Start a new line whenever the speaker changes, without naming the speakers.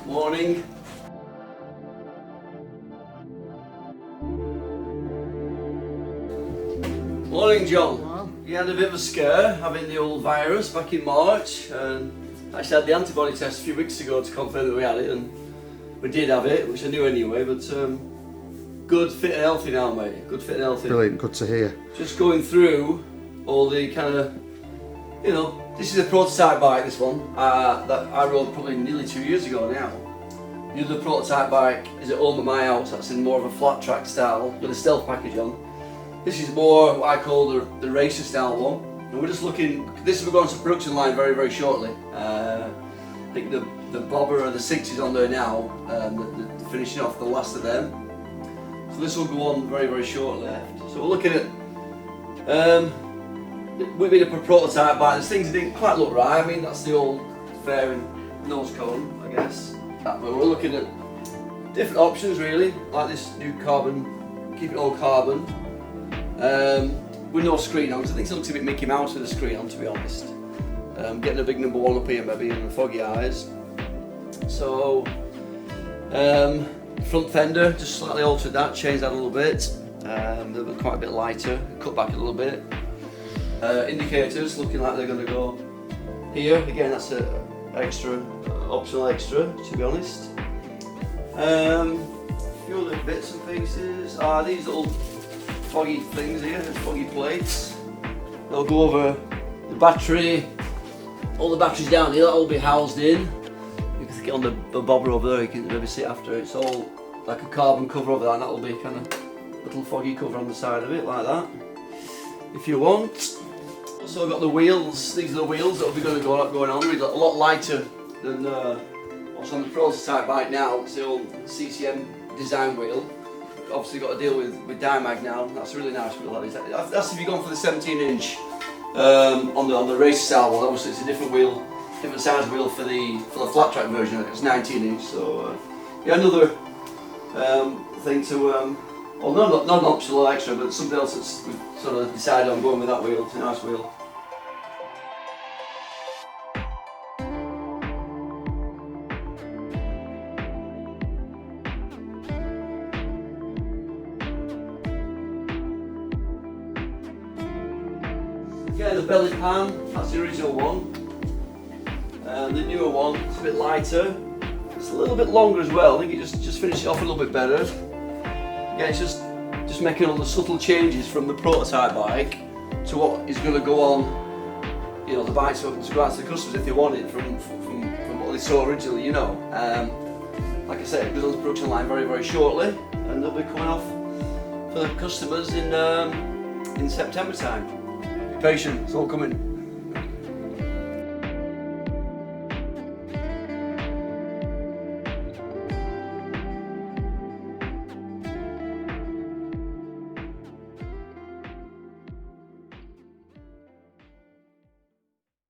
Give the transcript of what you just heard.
Morning. Morning, John.
Well,
You had a bit of a scare having the old virus back in March, and actually had the antibody test a few weeks ago to confirm that we had it, and we did have it, which I knew anyway, but good, fit and healthy now, mate. Good, fit and healthy.
brilliant, good to hear.
Just going through all the kind of, you know, this is a prototype bike, this one, that I rode probably nearly 2 years ago now. The other prototype bike is at home at my house, that's in more of a flat track style, with a stealth package on. This is more what I call the racer style one. And we're just looking, we're going to production line very, very shortly. I think the bobber or the 6 is on there now, the finishing off the last of them. So this will go on very, very shortly. So we're looking at, we've been a prototype bike. There's things that didn't quite look right. I mean, that's the old fairing nose cone, I guess. But we're looking at different options really, like this new carbon, keep it all carbon. With no screen on, because I think it looks a bit Mickey Mouse with a screen on, to be honest. Getting a big number 1 up here maybe, and the foggy eyes. So, front fender, just slightly altered that, changed that a little bit. They're quite a bit lighter, cut back a little bit. Indicators looking like they're going to go here. Again, that's an extra, optional extra, to be honest. A few other bits and pieces. These little foggy things here, foggy plates. They'll go over the battery. All the batteries down here, that'll be housed in. You can get on the bobber over there, you can maybe see after. It's all like a carbon cover over that, and that'll be kind of little foggy cover on the side of it, like that, if you want. Also got the wheels. These are the wheels that will be going on. They're a lot lighter than what's on the prototype bike now. It's the old CCM design wheel. Obviously got to deal with Dymag now. That's a really nice wheel. That's if you're going for the 17-inch on the race style one. Obviously it's a different wheel, different size wheel for the flat track version. It's 19-inch. So yeah, another thing to well, not an optional extra, but something else that's we've sort of decided on going with that wheel. It's a nice wheel. Yeah, the belly pan, that's the original one. The newer one, it's a bit lighter. It's a little bit longer as well. I think it just finished it off a little bit better. Yeah, it's just making all the subtle changes from the prototype bike to what is going to go on, you know, the bike to go out to the customers if they want it from what they saw originally, you know. Like I said, it goes on the production line very, very shortly, and they'll be coming off for the customers in September time. Be patient, it's all coming.